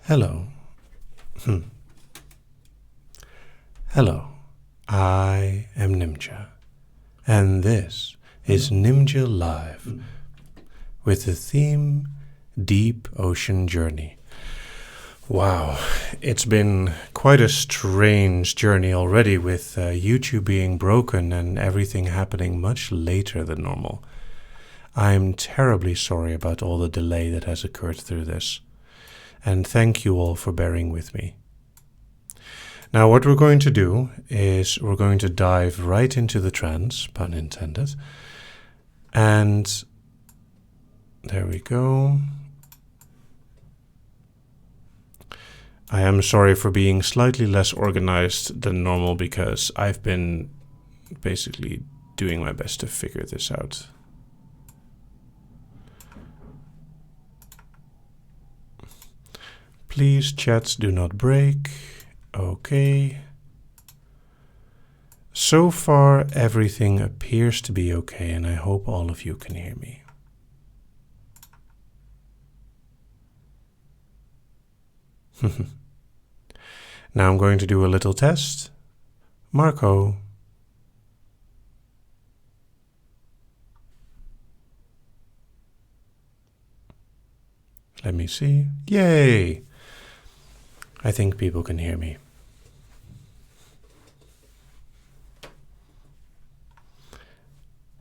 Hello. Hello. I am Nimja, and this is Nimja Live with the theme Deep Ocean Journey. Wow, it's been quite a strange journey already with YouTube being broken and everything happening much later than normal. I'm terribly sorry about all the delay that has occurred through this, and thank you all for bearing with me. Now what we're going to do is we're going to dive right into the trance, pun intended, and there we go. I am sorry for being slightly less organized than normal because I've been basically doing my best to figure this out. Please, chats, do not break. Okay. So far, everything appears to be okay, and I hope all of you can hear me. Now I'm going to do a little test. Marco. Let me see. Yay! I think people can hear me.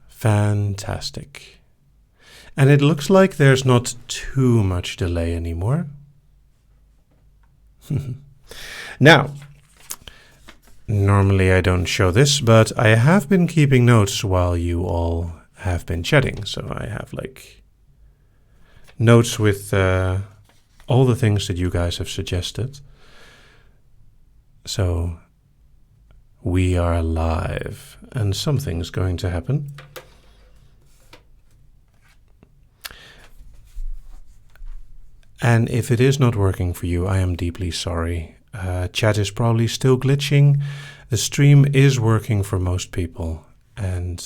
Fantastic. And it looks like there's not too much delay anymore. Now, normally I don't show this, but I have been keeping notes while you all have been chatting. So I have like notes with all the things that you guys have suggested. So we are live and something's going to happen. And if it is not working for you, I am deeply sorry. Chat is probably still glitching. The stream is working for most people. And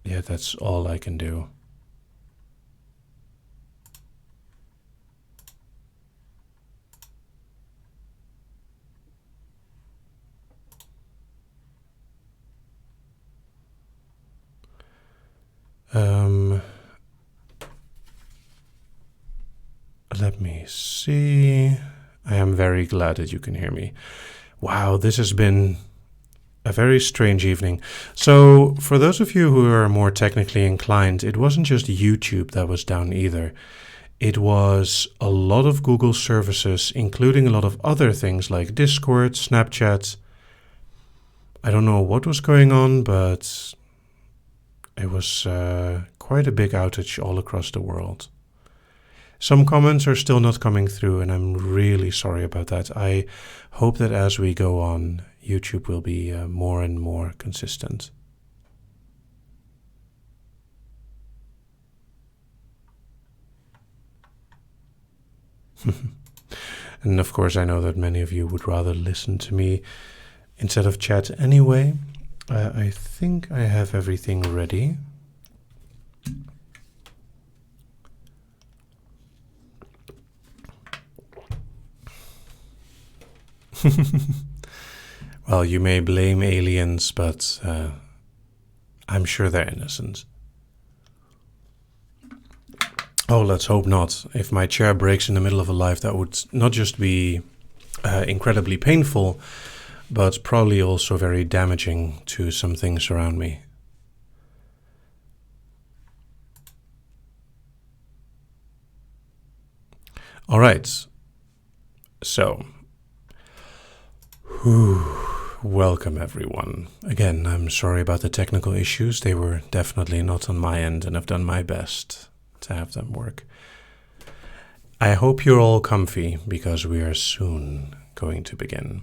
yeah, that's all I can do. Let me see. I am very glad that you can hear me. Wow, this has been a very strange evening. So, for those of you who are more technically inclined, it wasn't just YouTube that was down either. It was a lot of Google services, including a lot of other things like Discord, Snapchat. I don't know what was going on, but it was quite a big outage all across the world. Some comments are still not coming through, and I'm really sorry about that. I hope that as we go on, YouTube will be more and more consistent. And of course, I know that many of you would rather listen to me instead of chat anyway. I think I have everything ready. Well, you may blame aliens, but I'm sure they're innocent. Oh, let's hope not. If my chair breaks in the middle of a live, that would not just be incredibly painful, but probably also very damaging to some things around me. All right. So, welcome everyone. Again, I'm sorry about the technical issues. They were definitely not on my end, and I've done my best to have them work. I hope you're all comfy because we are soon going to begin.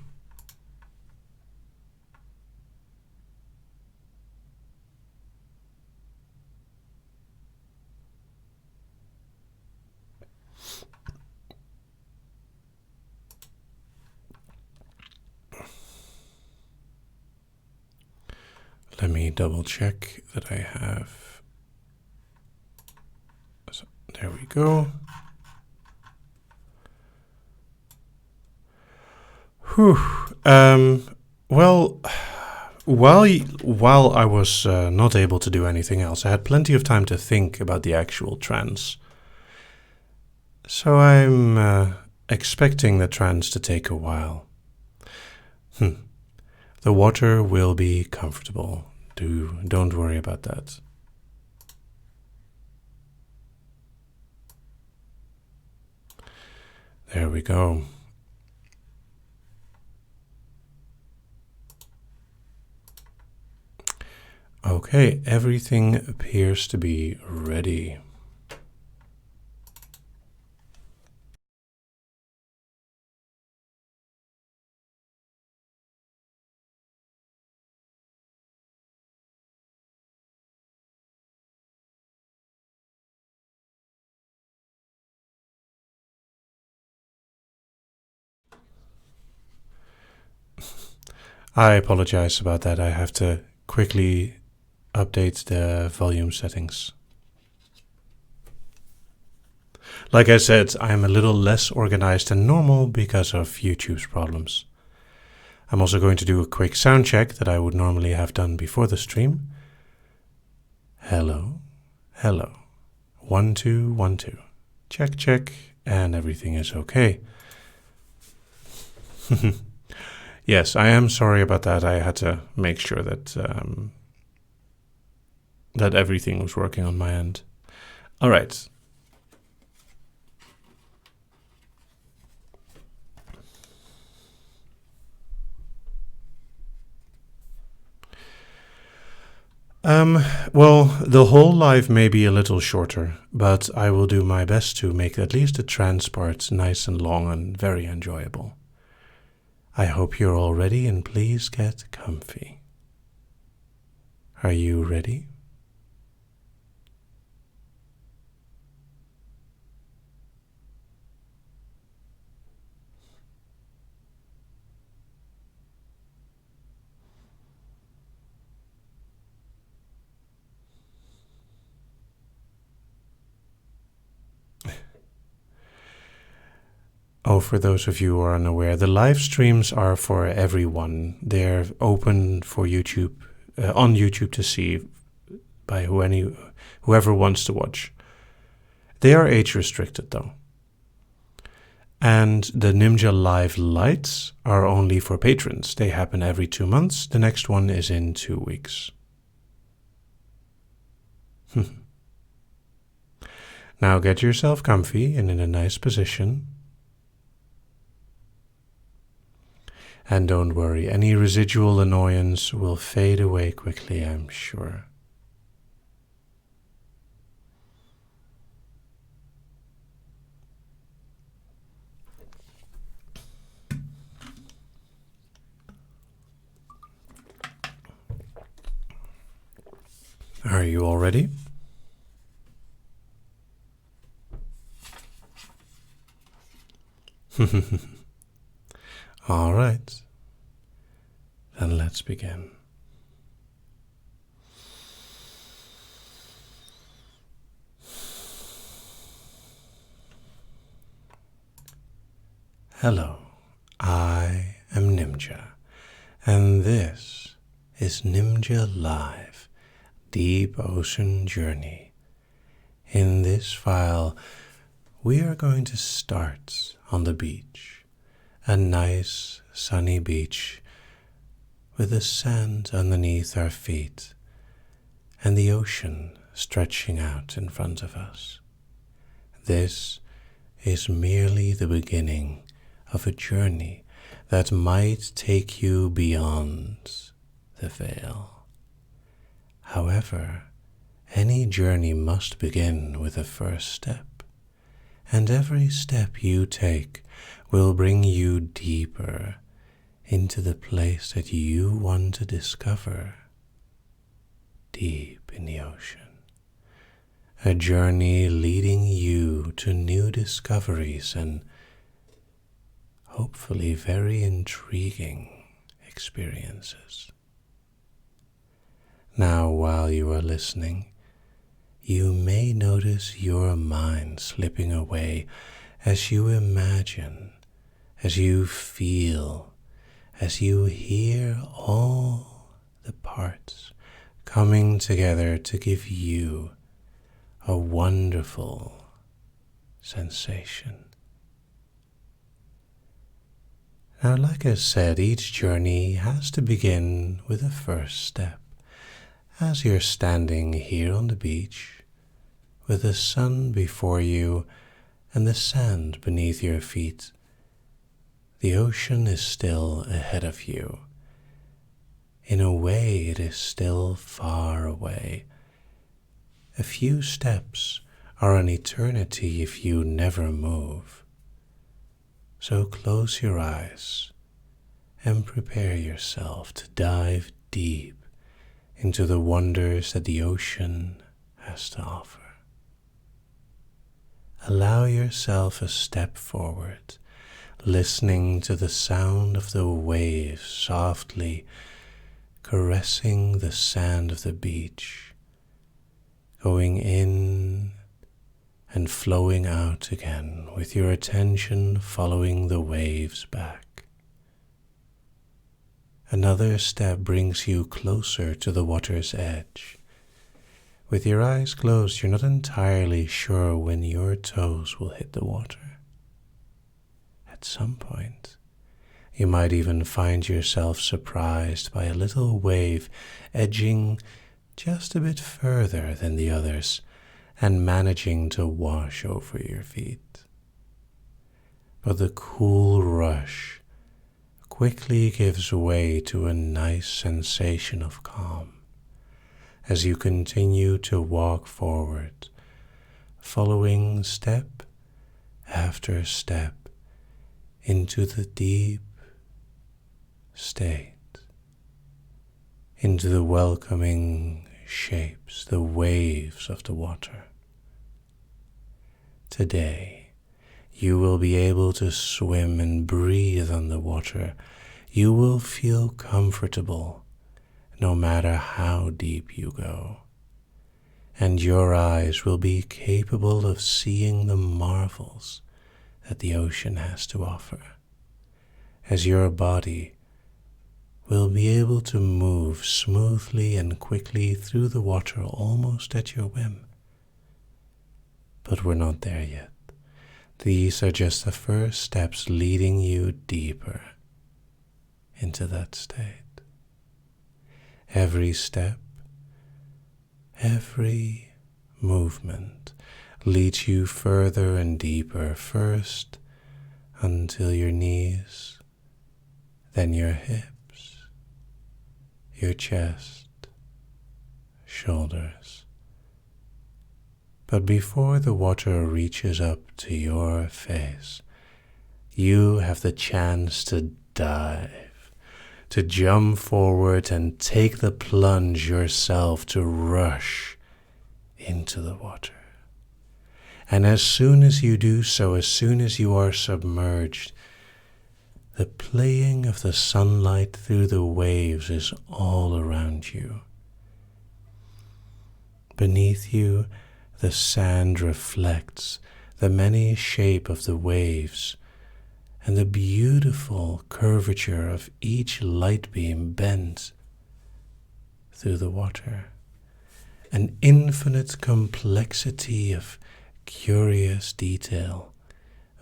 Let me double check that I have. So, there we go. Whew. Well, while I was not able to do anything else, I had plenty of time to think about the actual trance. So I'm expecting the trance to take a while. The water will be comfortable. Don't worry about that. There we go. Okay, everything appears to be ready. I apologize about that. I have to quickly update the volume settings. Like I said, I'm a little less organized than normal because of YouTube's problems. I'm also going to do a quick sound check that I would normally have done before the stream. Hello, hello. 1, 2, 1, 2. Check, check, and everything is okay. Yes, I am sorry about that. I had to make sure that that everything was working on my end. All right. Well, the whole live may be a little shorter, but I will do my best to make at least the trance part nice and long and very enjoyable. I hope you're all ready, and please get comfy. Are you ready? Oh, for those of you who are unaware, the live streams are for everyone. They're open for YouTube, on YouTube to see by whoever wants to watch. They are age restricted though. And the Nimja Live Lights are only for patrons. They happen every 2 months. The next one is in 2 weeks. Now get yourself comfy and in a nice position. And don't worry, any residual annoyance will fade away quickly, I'm sure. Are you all ready? All right. Then let's begin. Hello, I am Nimja, and this is Nimja Live, Deep Ocean Journey. In this file, we are going to start on the beach, a nice sunny beach with the sand underneath our feet and the ocean stretching out in front of us. This is merely the beginning of a journey that might take you beyond the veil. However, any journey must begin with a first step, and every step you take will bring you deeper into the place that you want to discover, deep in the ocean. A journey leading you to new discoveries and hopefully very intriguing experiences. Now, while you are listening, you may notice your mind slipping away as you imagine, as you feel as you hear all the parts coming together to give you a wonderful sensation. Now, like I said, each journey has to begin with a first step. As you're standing here on the beach, with the sun before you and the sand beneath your feet, the ocean is still ahead of you. In a way, it is still far away. A few steps are an eternity if you never move. So close your eyes and prepare yourself to dive deep into the wonders that the ocean has to offer. Allow yourself a step forward, listening to the sound of the waves softly caressing the sand of the beach, going in and flowing out again, with your attention following the waves back. Another step brings you closer to the water's edge. With your eyes closed, you're not entirely sure when your toes will hit the water. At some point, you might even find yourself surprised by a little wave edging just a bit further than the others and managing to wash over your feet. But the cool rush quickly gives way to a nice sensation of calm as you continue to walk forward, following step after step into the deep state, into the welcoming shapes, the waves of the water. Today, you will be able to swim and breathe on the water. You will feel comfortable no matter how deep you go, and your eyes will be capable of seeing the marvels that the ocean has to offer, as your body will be able to move smoothly and quickly through the water almost at your whim. But we're not there yet. These are just the first steps leading you deeper into that state. Every step, every movement leads you further and deeper, first until your knees, then your hips, your chest, shoulders. But before the water reaches up to your face, you have the chance to dive, to jump forward and take the plunge yourself, to rush into the water. And as soon as you do so, as soon as you are submerged, the playing of the sunlight through the waves is all around you. Beneath you, the sand reflects the many shape of the waves and the beautiful curvature of each light beam bent through the water. An infinite complexity of curious detail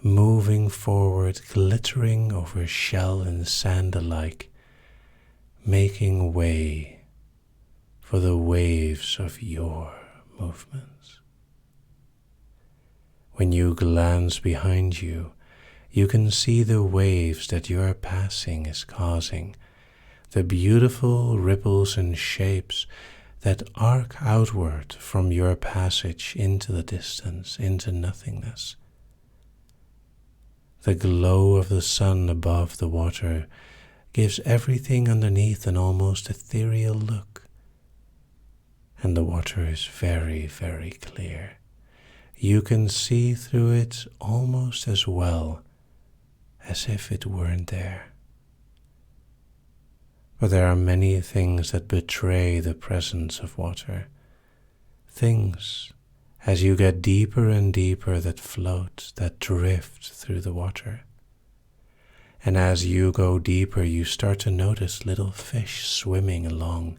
moving forward, glittering over shell and sand alike, making way for the waves of your movements. When you glance behind you, you can see the waves that your passing is causing, the beautiful ripples and shapes that arc outward from your passage into the distance, into nothingness. The glow of the sun above the water gives everything underneath an almost ethereal look, and the water is very, very clear. You can see through it almost as well as if it weren't there. But there are many things that betray the presence of water. Things, as you get deeper and deeper, that float, that drift through the water. And as you go deeper, you start to notice little fish swimming along,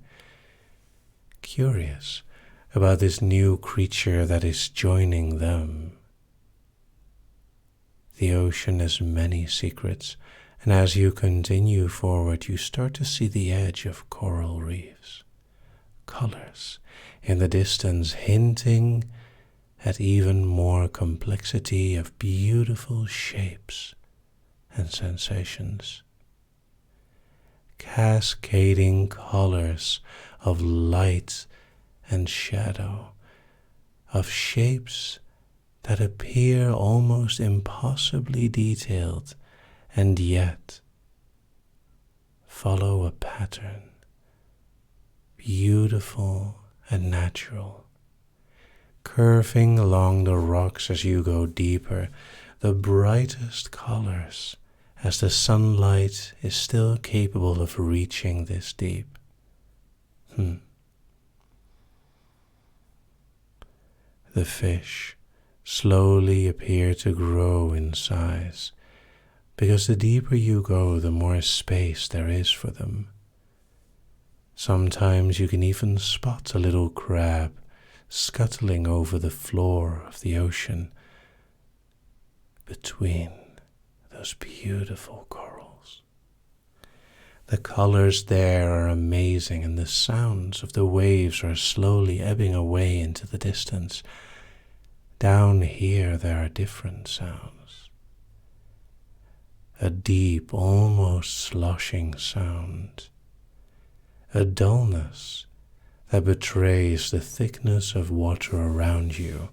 curious about this new creature that is joining them. The ocean has many secrets, and as you continue forward, you start to see the edge of coral reefs, colors in the distance hinting at even more complexity of beautiful shapes and sensations. Cascading colors of light and shadow, of shapes that appear almost impossibly detailed and yet follow a pattern, beautiful and natural, curving along the rocks as you go deeper, the brightest colors as the sunlight is still capable of reaching this deep. The fish slowly appear to grow in size, because the deeper you go, the more space there is for them. Sometimes you can even spot a little crab scuttling over the floor of the ocean between those beautiful corals. The colors there are amazing, and the sounds of the waves are slowly ebbing away into the distance. Down here there are different sounds. A deep, almost sloshing sound. A dullness that betrays the thickness of water around you.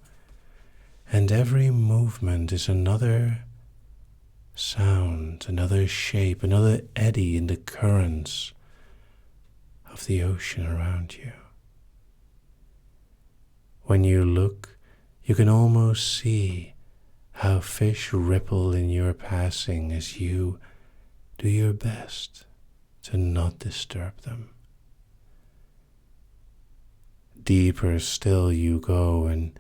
And every movement is another sound, another shape, another eddy in the currents of the ocean around you. When you look, you can almost see how fish ripple in your passing as you do your best to not disturb them. Deeper still you go, and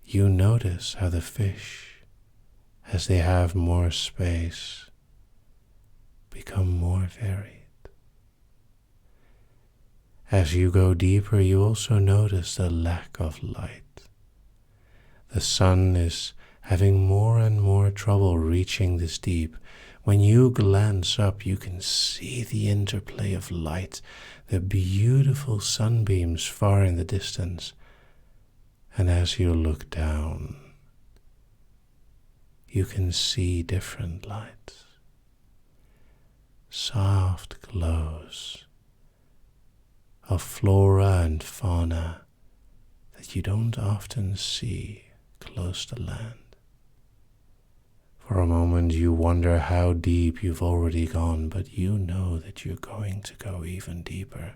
you notice how the fish, as they have more space, become more varied. As you go deeper, you also notice the lack of light. The sun is having more and more trouble reaching this deep. When you glance up, you can see the interplay of light, the beautiful sunbeams far in the distance. And as you look down, you can see different lights, soft glows of flora and fauna that you don't often see close to land. For a moment you wonder how deep you've already gone, but you know that you're going to go even deeper.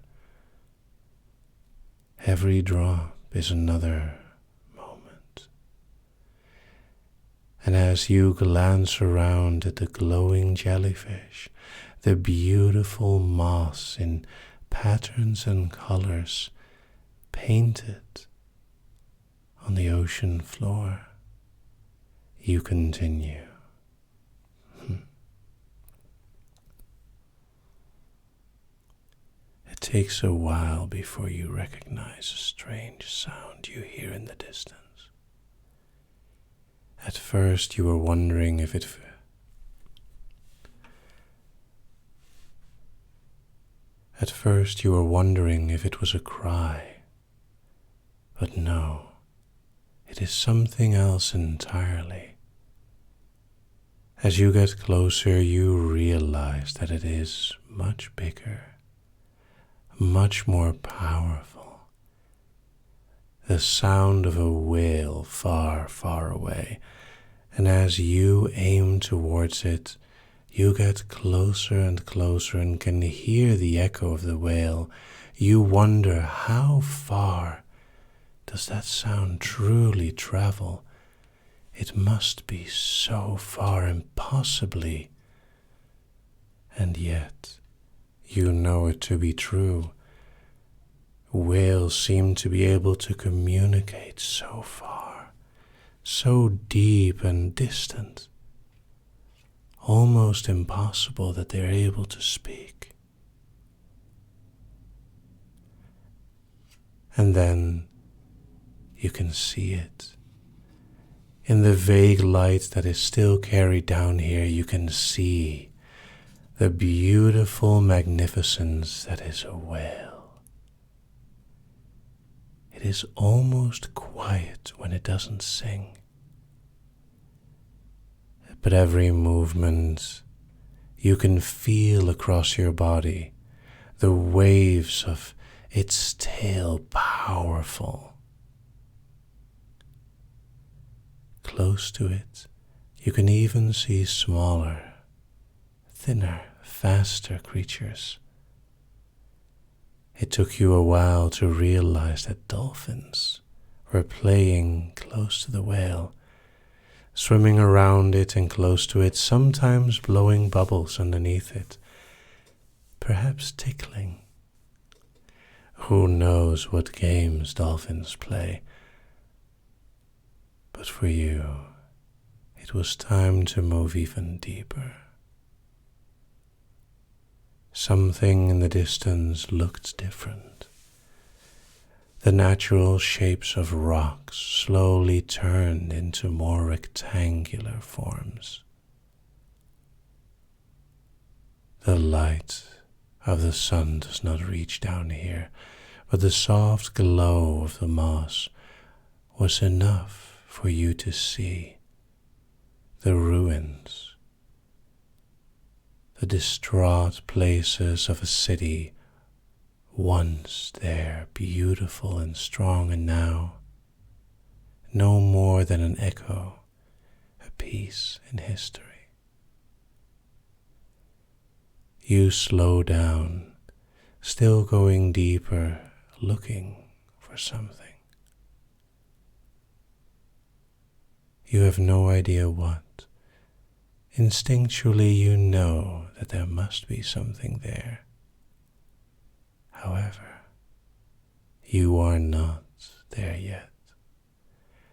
Every drop is another moment. And as you glance around at the glowing jellyfish, the beautiful moss in patterns and colors painted on the ocean floor, you continue. It takes a while before you recognize a strange sound you hear in the distance. At first you were wondering if it was a cry, but no, it is something else entirely. As you get closer, you realize that it is much bigger, much more powerful. The sound of a whale far, far away, and as you aim towards it, you get closer and closer and can hear the echo of the whale. You wonder, how far does that sound truly travel? It must be so far, impossibly. And yet, you know it to be true. Whales seem to be able to communicate so far, so deep and distant, almost impossible that they're able to speak. And then you can see it. In the vague light that is still carried down here, you can see the beautiful magnificence that is a whale. It is almost quiet when it doesn't sing. But every movement you can feel across your body, the waves of its tail powerful. Close to it, you can even see smaller, thinner, faster creatures. It took you a while to realize that dolphins were playing close to the whale, swimming around it and close to it, sometimes blowing bubbles underneath it, perhaps tickling. Who knows what games dolphins play? But for you, it was time to move even deeper. Something in the distance looked different. The natural shapes of rocks slowly turned into more rectangular forms. The light of the sun does not reach down here, but the soft glow of the moss was enough for you to see the ruins, the distraught places of a city once there, beautiful and strong, and now no more than an echo, a piece in history. You slow down, still going deeper, looking for something. You have no idea what. Instinctually you know that there must be something there. However, you are not there yet.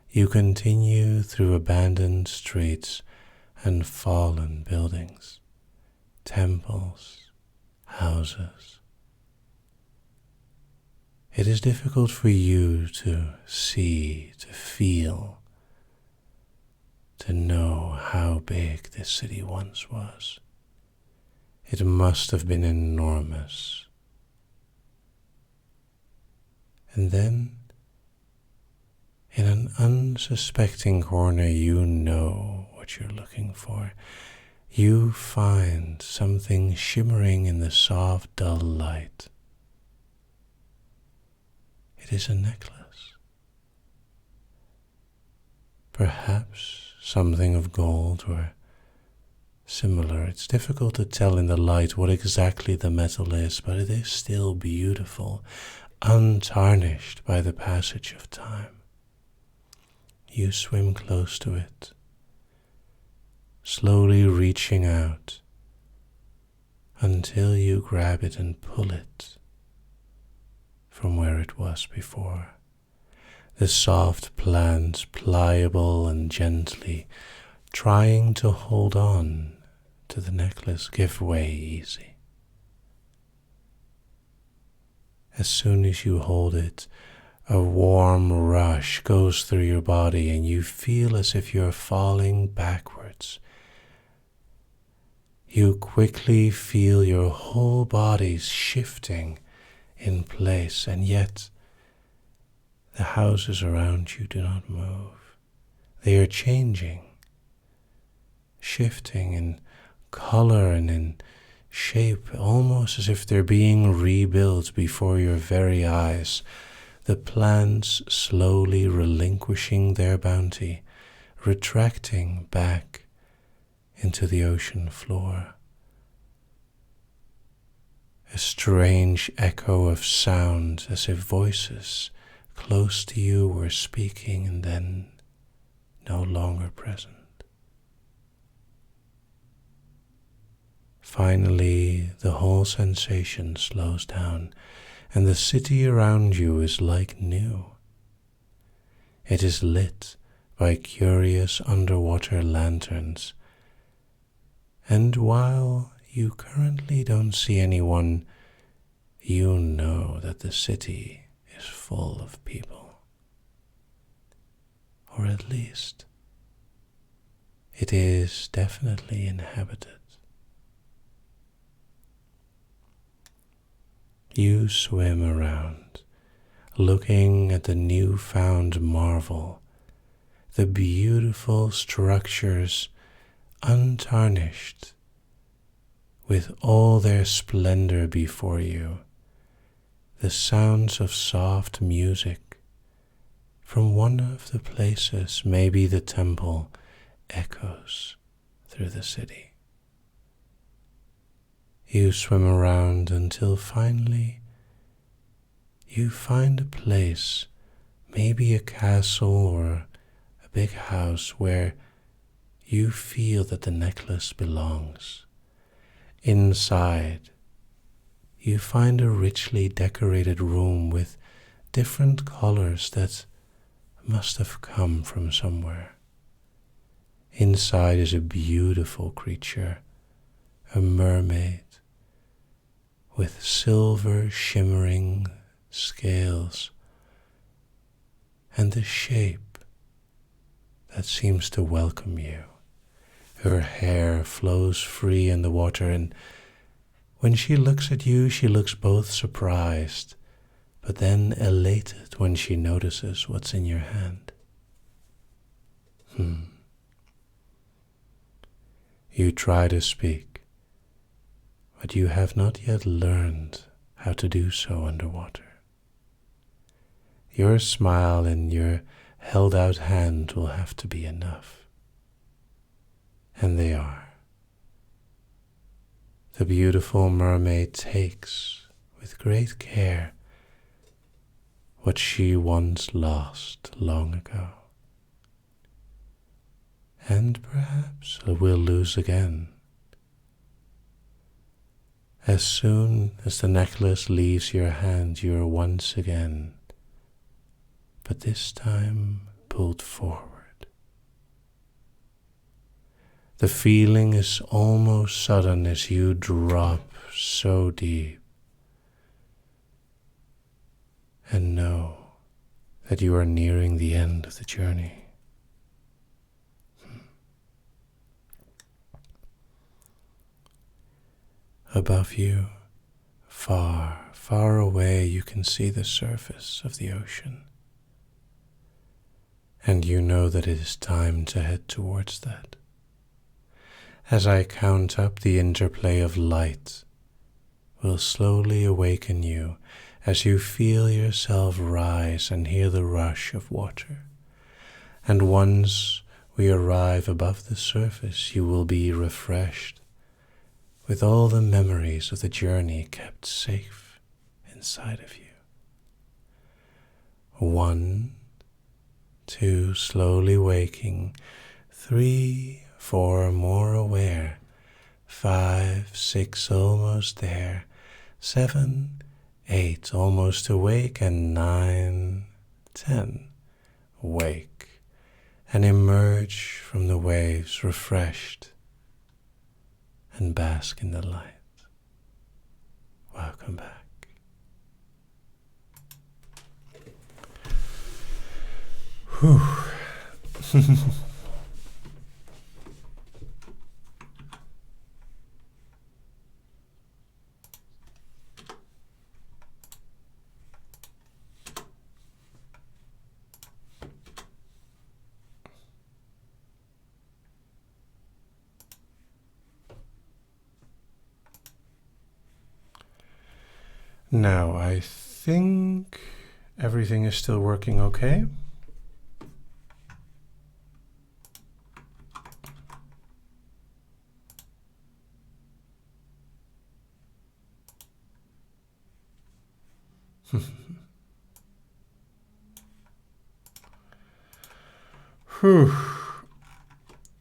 You continue through abandoned streets and fallen buildings, temples, houses. It is difficult for you to see, to feel, to know how big this city once was. It must have been enormous. And then, in an unsuspecting corner, you know what you're looking for. You find something shimmering in the soft, dull light. It is a necklace. Perhaps something of gold or similar. It's difficult to tell in the light what exactly the metal is, but it is still beautiful, untarnished by the passage of time. You swim close to it, slowly reaching out until you grab it and pull it from where it was before. The soft plant, pliable and gently, trying to hold on to the necklace, give way easy. As soon as you hold it, a warm rush goes through your body and you feel as if you're falling backwards. You quickly feel your whole body shifting in place, and yet the houses around you do not move. They are changing, shifting in color and in shape, almost as if they're being rebuilt before your very eyes. The plants slowly relinquishing their bounty, retracting back into the ocean floor. A strange echo of sound, as if voices close to you were speaking and then no longer present. Finally, the whole sensation slows down, and the city around you is like new. It is lit by curious underwater lanterns, And while you currently don't see anyone, you know that the city is full of people. Or at least, it is definitely inhabited. You swim around, looking at the newfound marvel, the beautiful structures untarnished, with all their splendor before you, the sounds of soft music from one of the places, maybe the temple, echoes through the city. You swim around until finally you find a place, maybe a castle or a big house, where you feel that the necklace belongs. Inside, you find a richly decorated room with different colors that must have come from somewhere. Inside is a beautiful creature, a mermaid, with silver shimmering scales and the shape that seems to welcome you. Her hair flows free in the water, and when she looks at you, she looks both surprised, but then elated when she notices what's in your hand. You try to speak, but you have not yet learned how to do so underwater. Your smile and your held out hand will have to be enough. And they are. The beautiful mermaid takes, with great care, what she once lost long ago, and perhaps will lose again. As soon as the necklace leaves your hand, you are once again, but this time pulled forward. The feeling is almost sudden as you drop so deep and know that you are nearing the end of the journey. Above you, far, far away, you can see the surface of the ocean. And you know that it is time to head towards that. As I count up, the interplay of light will slowly awaken you as you feel yourself rise and hear the rush of water. And once we arrive above the surface, you will be refreshed with all the memories of the journey kept safe inside of you. 1, 2, slowly waking. 3, 4, more aware. 5, 6, almost there. 7, 8, almost awake. And 9, 10, wake and emerge from the waves refreshed and bask in the light. Welcome back. Whew. Now, I think everything is still working okay. Whew.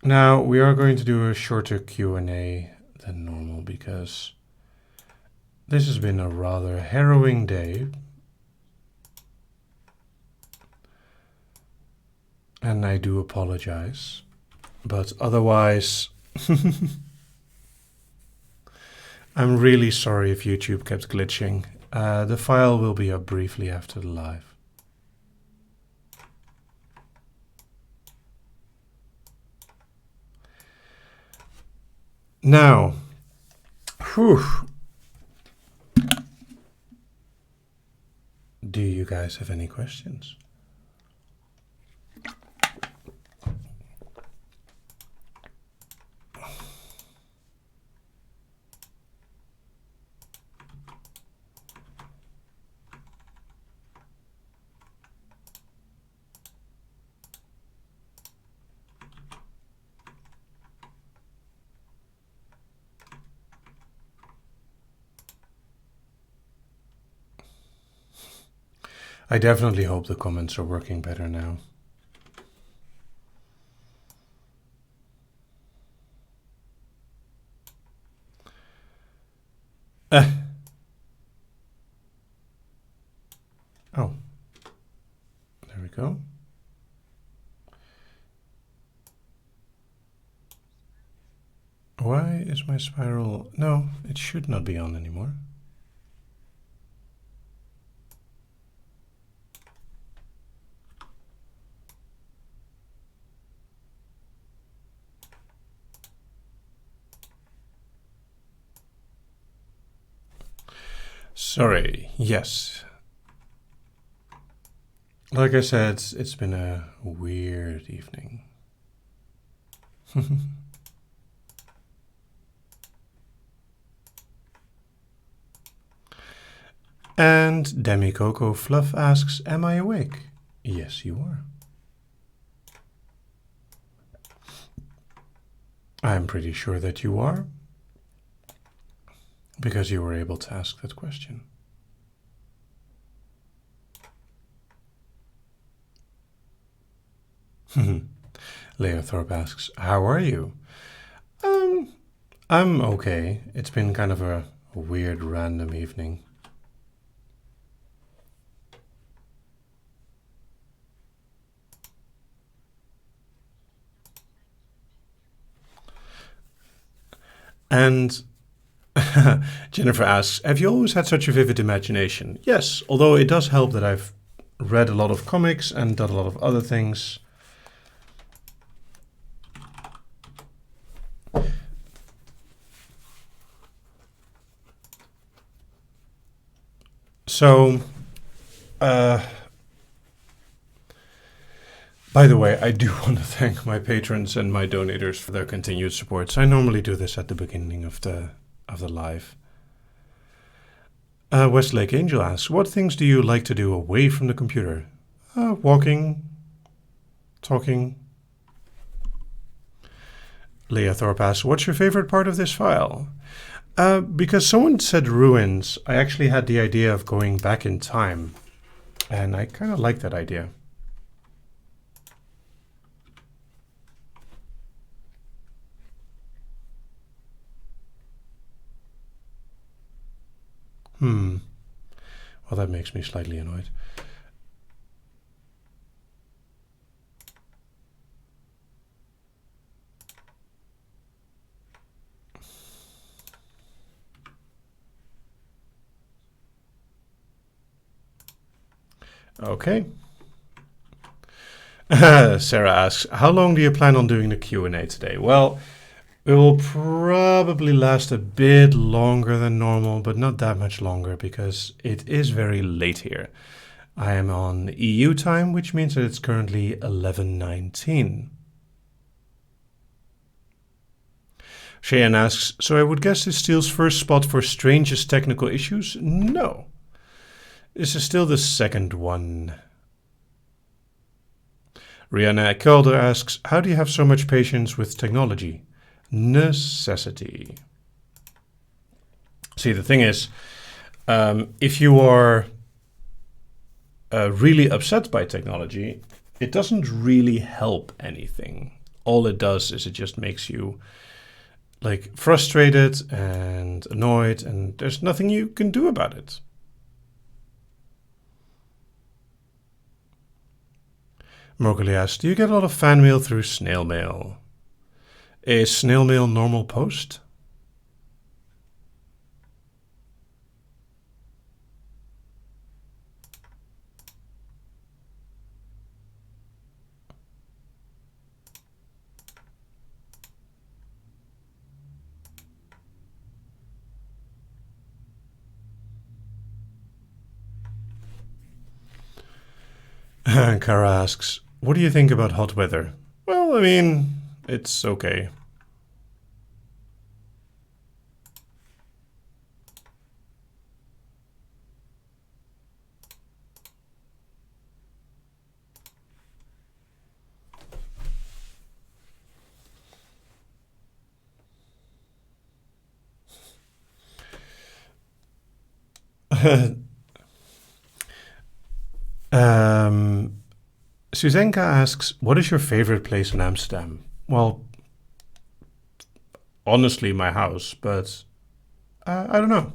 Now, we are going to do a shorter Q&A than normal because this has been a rather harrowing day, and I do apologize, but otherwise I'm really sorry if YouTube kept glitching. The file will be up briefly after the live. Now, whew. Do you guys have any questions? I definitely hope the comments are working better now. Oh, there we go. Why is my spiral? No, it should not be on anymore. Sorry, yes. Like I said, it's been a weird evening. And Demi Coco Fluff asks, am I awake? Yes, you are. I'm pretty sure that you are, because you were able to ask that question. Leah Thorpe asks, how are you? I'm okay. It's been kind of a weird random evening. And Jennifer asks, have you always had such a vivid imagination? Yes, although it does help that I've read a lot of comics and done a lot of other things. So, by the way, I do want to thank my patrons and my donators for their continued support. So I normally do this at the beginning of the live. Westlake Angel asks, what things do you like to do away from the computer? Walking, talking. Leah Thorpe asks, what's your favorite part of this file? Because someone said ruins, I actually had the idea of going back in time. And I kind of like that idea. Well, that makes me slightly annoyed. Okay. Sarah asks, how long do you plan on doing the Q&A today? Well, it will probably last a bit longer than normal, but not that much longer because it is very late here. I am on EU time, which means that it's currently 11:19. Cheyenne asks, so I would guess this steals first spot for strangest technical issues? No. This is still the second one. Rihanna Calder asks, how do you have so much patience with technology? Necessity. See, the thing is, if you are really upset by technology, it doesn't really help anything. All it does is it just makes you like frustrated and annoyed, and there's nothing you can do about it. Morguli asks, do you get a lot of fan mail through snail mail? Is snail mail normal post? Kara asks, what do you think about hot weather? Well, I mean, it's okay. Suzenka asks, what is your favorite place in Amsterdam? Well, honestly, my house, but I don't know.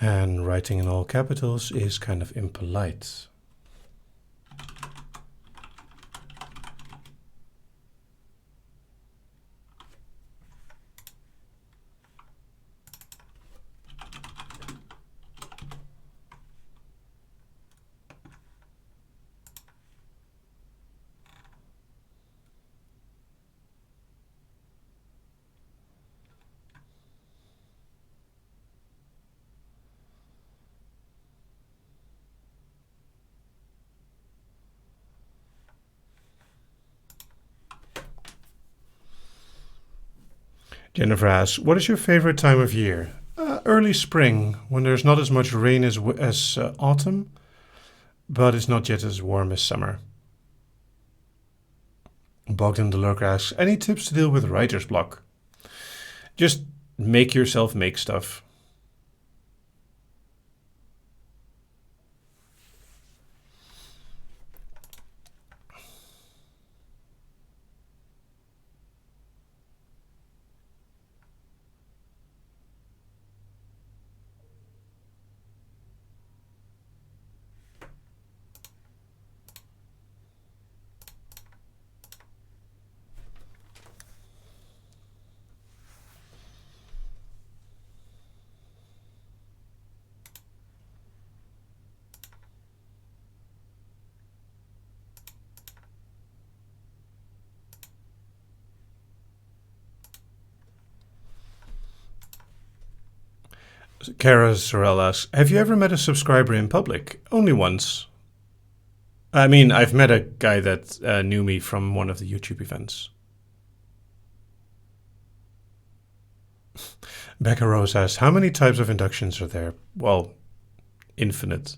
And writing in all capitals is kind of impolite. Jennifer asks, what is your favorite time of year? Early spring, when there's not as much rain as autumn, but it's not yet as warm as summer. Bogdan the Lurker asks, any tips to deal with writer's block? Just make yourself make stuff. Kara Sorel asks, have you ever met a subscriber in public? Only once. I mean, I've met a guy that knew me from one of the YouTube events. Becca Rose asks, how many types of inductions are there? Well, infinite.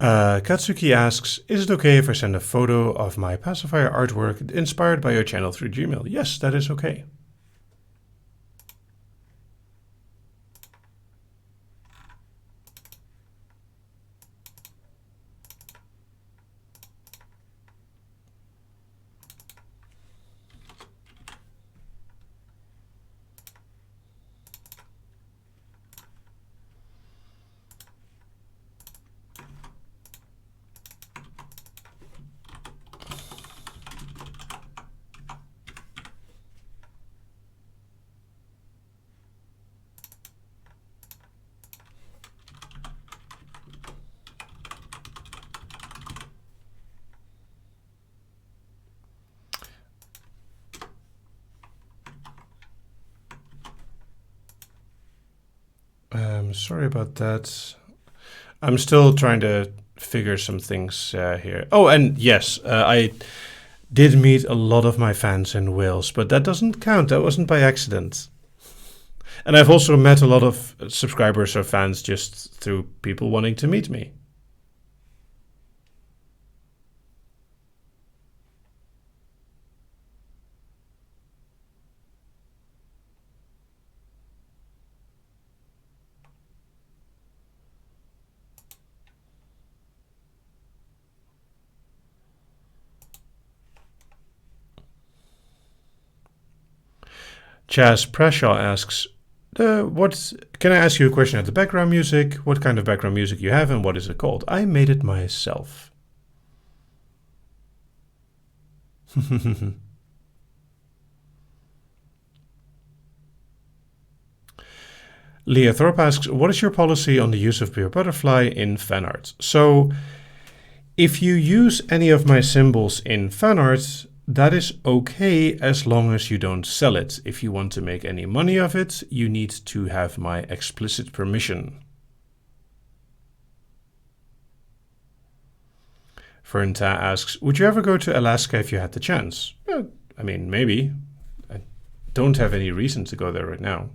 Katsuki asks, is it okay if I send a photo of my pacifier artwork inspired by your channel through Gmail? Yes, that is okay. Sorry about that. I'm still trying to figure some things here. Oh, and yes, I did meet a lot of my fans in Wales, but that doesn't count. That wasn't by accident. And I've also met a lot of subscribers or fans just through people wanting to meet me. Chaz Prashaw asks, what can I ask you a question at the background music? What kind of background music you have and what is it called? I made it myself. Leah Thorpe asks, what is your policy on the use of your butterfly in fan art? So, if you use any of my symbols in fan art, that is okay as long as you don't sell it. If you want to make any money of it, you need to have my explicit permission. Fernta asks, would you ever go to Alaska if you had the chance? Well, I mean, maybe. I don't have any reason to go there right now.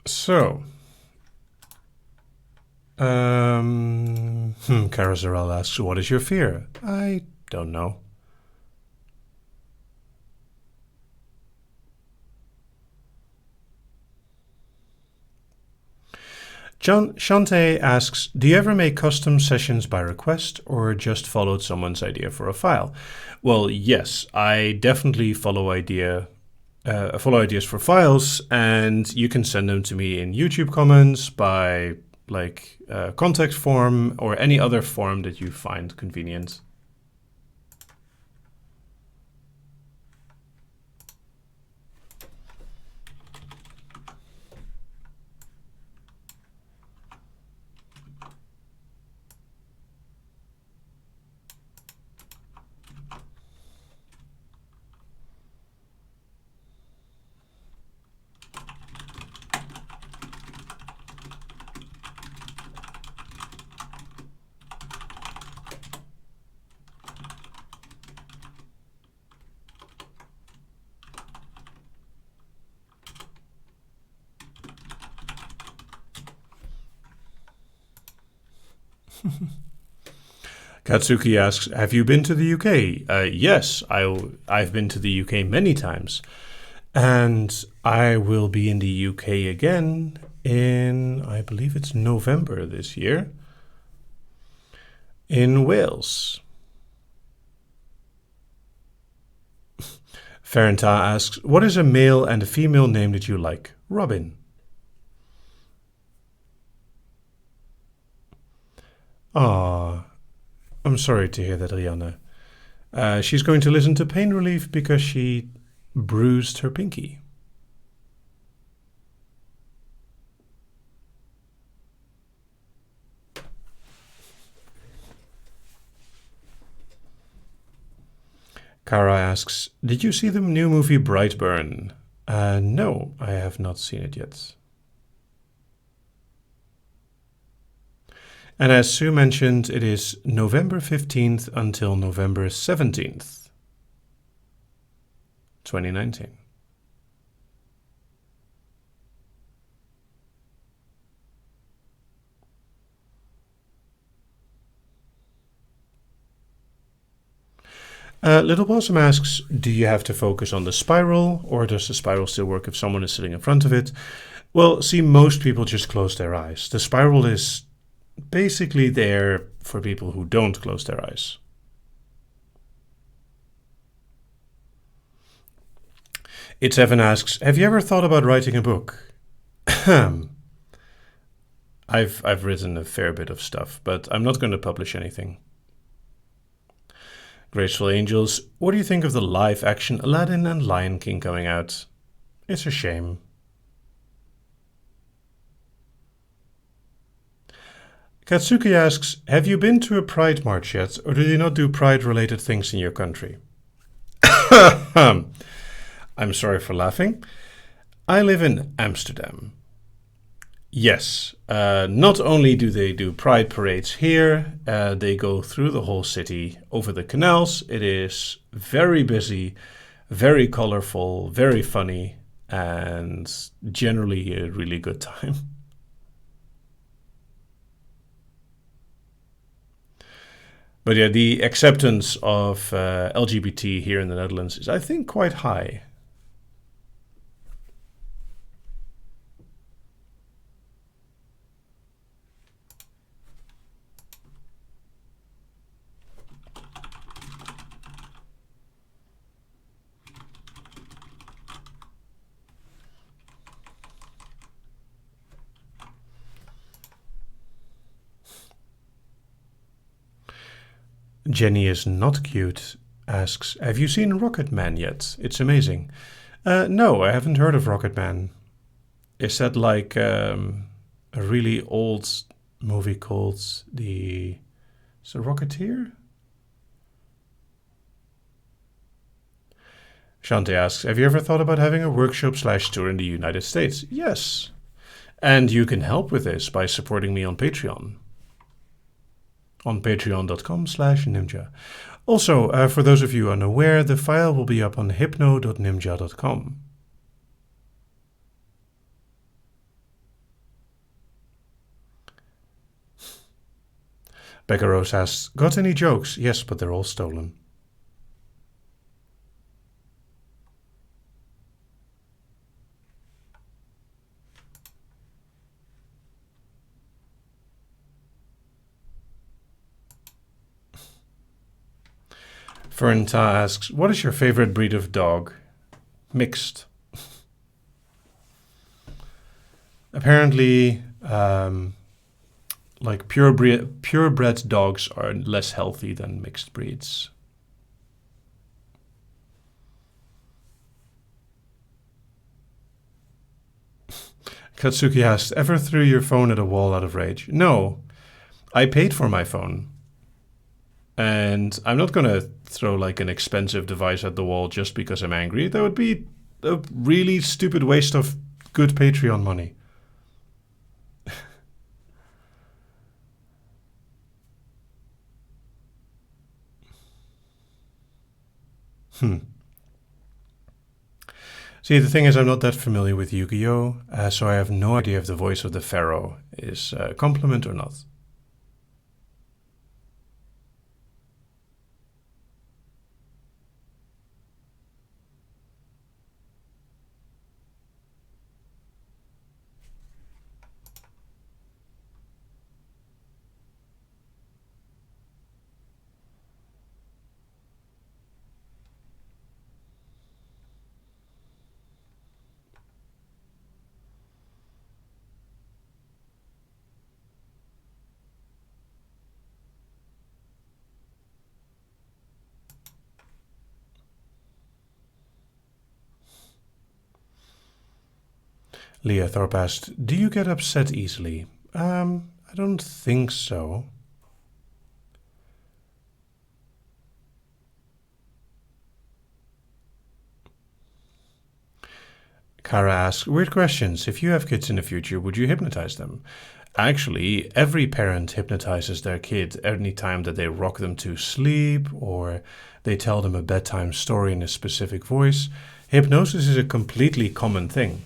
So, Carousel asks, what is your fear? I don't know. Shante asks, do you ever make custom sessions by request or just followed someone's idea for a file? Well, yes, I definitely follow ideas for files, and you can send them to me in YouTube comments by contact form or any other form that you find convenient. Katsuki asks, have you been to the UK? Yes, I've been to the UK many times. And I will be in the UK again in, I believe it's November this year, in Wales. Ferenta asks, what is a male and a female name that you like? Robin. Ah, I'm sorry to hear that, Rihanna. She's going to listen to pain relief because she bruised her pinky. Kara asks, did you see the new movie Brightburn? No, I have not seen it yet. And as Sue mentioned, it is November 15th until November 17th, 2019. Little Blossom asks, do you have to focus on the spiral, or does the spiral still work if someone is sitting in front of it? Well, see, most people just close their eyes. The spiral is basically there for people who don't close their eyes. It's Evan asks, have you ever thought about writing a book? I've written a fair bit of stuff, but I'm not going to publish anything. Graceful Angels, what do you think of the live-action Aladdin and Lion King coming out? It's a shame. Katsuki asks, have you been to a Pride March yet, or do you not do Pride-related things in your country? I'm sorry for laughing. I live in Amsterdam. Yes, not only do they do Pride parades here, they go through the whole city, over the canals. It is very busy, very colorful, very funny, and generally a really good time. But yeah, the acceptance of LGBT here in the Netherlands is, I think, quite high. Jenny is not cute asks, have you seen Rocket Man yet? It's amazing. No, I haven't heard of Rocket Man. Is that like a really old movie called The Rocketeer? Shante asks, have you ever thought about having a workshop/tour in the United States? Yes. And you can help with this by supporting me on Patreon. On patreon.com/Nimja. Also, for those of you unaware, the file will be up on hypno.nimja.com. Becca Rose asks, got any jokes? Yes, but they're all stolen. Fernta asks, what is your favorite breed of dog? Mixed. Apparently, like purebred dogs are less healthy than mixed breeds. Katsuki asks, ever threw your phone at a wall out of rage? No, I paid for my phone. And I'm not going to throw like an expensive device at the wall just because I'm angry. That would be a really stupid waste of good Patreon money. See, the thing is, I'm not that familiar with Yu-Gi-Oh! So I have no idea if the voice of the Pharaoh is a compliment or not. Leah Thorpe asked, do you get upset easily? I don't think so. Kara asks, weird questions. If you have kids in the future, would you hypnotize them? Actually, every parent hypnotizes their kid any time that they rock them to sleep or they tell them a bedtime story in a specific voice. Hypnosis is a completely common thing.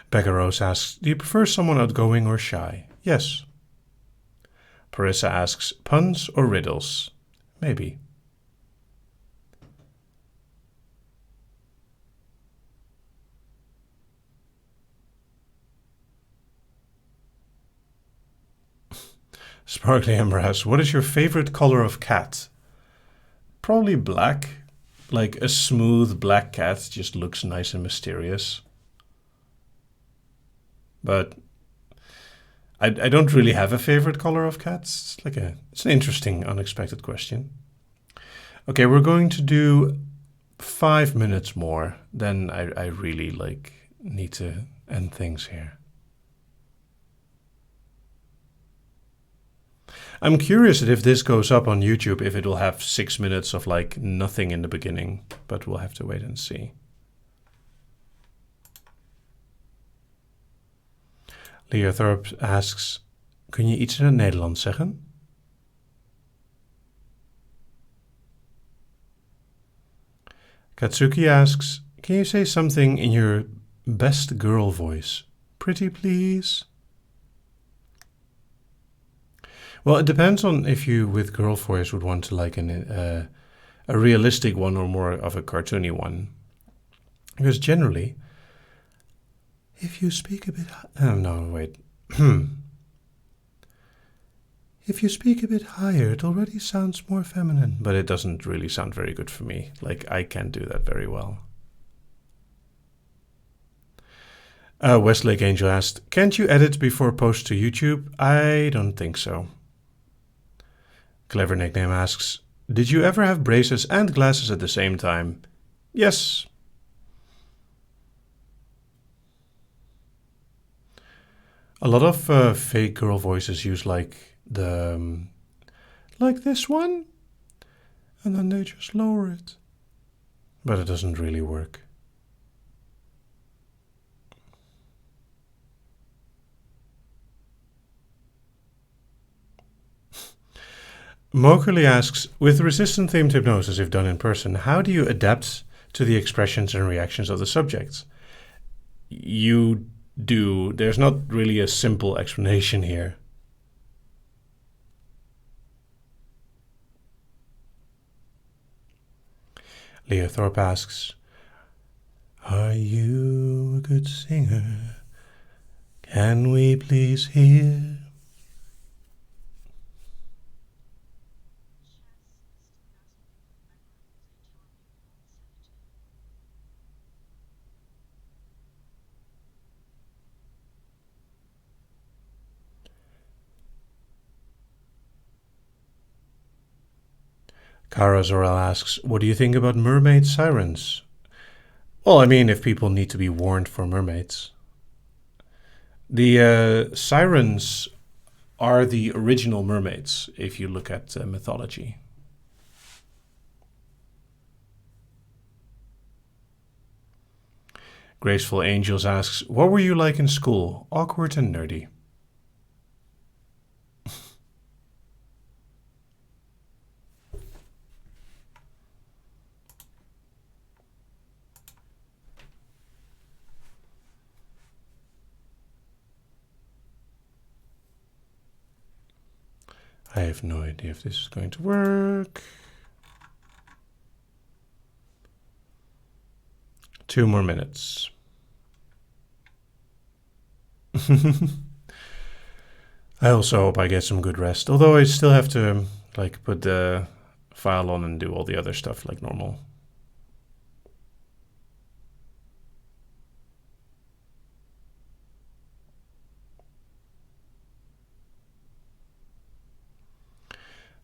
Becca Rose asks, do you prefer someone outgoing or shy? Yes. Parissa asks, puns or riddles? Maybe. Sparkly Amber asks, what is your favorite color of cat? Probably black. Like a smooth black cat just looks nice and mysterious. But I don't really have a favorite color of cats. It's an interesting, unexpected question. Okay, we're going to do 5 minutes more. Then I really need to end things here. I'm curious if this goes up on YouTube, if it will have 6 minutes of nothing in the beginning, but we'll have to wait and see. Leah Thorpe asks, kun je iets in het Nederlands zeggen? Katsuki asks, can you say something in your best girl voice? Pretty please? Well, it depends on if you, with girl voice, would want to like a realistic one or more of a cartoony one. Because generally, if you speak a bit... no, wait. If you speak a bit higher, it already sounds more feminine. But it doesn't really sound very good for me. Like, I can't do that very well. Westlake Angel asked, can't you edit before post to YouTube? I don't think so. Clever Nickname asks, did you ever have braces and glasses at the same time? Yes. A lot of fake girl voices use like this one, and then they just lower it. But it doesn't really work. Mokerly asks, with resistant themed hypnosis, if done in person, how do you adapt to the expressions and reactions of the subjects? You do. There's not really a simple explanation here. Leo Thorpe asks, are you a good singer? Can we please hear? Kara Zoral asks, what do you think about mermaid sirens? Well, I mean, if people need to be warned for mermaids. The sirens are the original mermaids, if you look at mythology. Graceful Angels asks, what were you like in school? Awkward and nerdy. I have no idea if this is going to work. 2 more minutes. I also hope I get some good rest, although I still have to like put the file on and do all the other stuff like normal.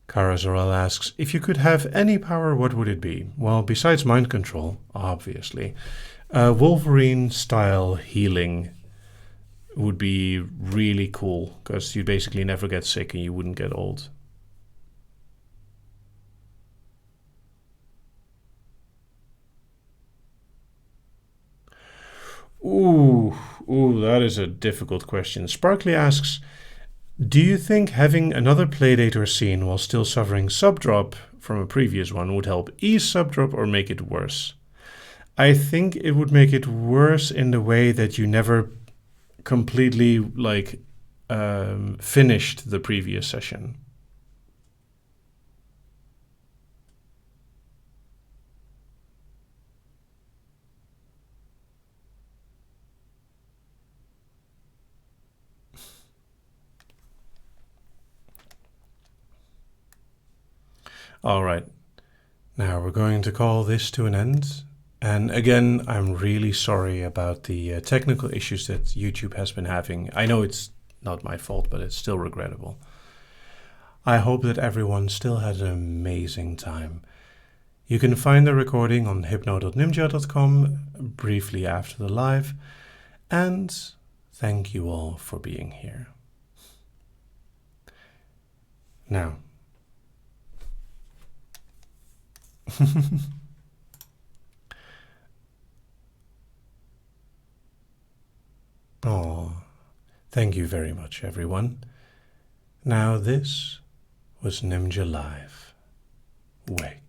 Kara Zoral asks, if you could have any power, what would it be? Well, besides mind control, obviously, Wolverine-style healing would be really cool, because you'd basically never get sick and you wouldn't get old. Ooh, that is a difficult question. Sparkly asks, do you think having another playdate or scene while still suffering subdrop from a previous one would help ease subdrop or make it worse? I think it would make it worse in the way that you never completely like finished the previous session. All right, now we're going to call this to an end. And again, I'm really sorry about the technical issues that YouTube has been having. I know it's not my fault, but it's still regrettable. I hope that everyone still had an amazing time. You can find the recording on hypno.nimja.com briefly after the live. And thank you all for being here. Now, oh, thank you very much, everyone. Now this was Nimja Live. Wake.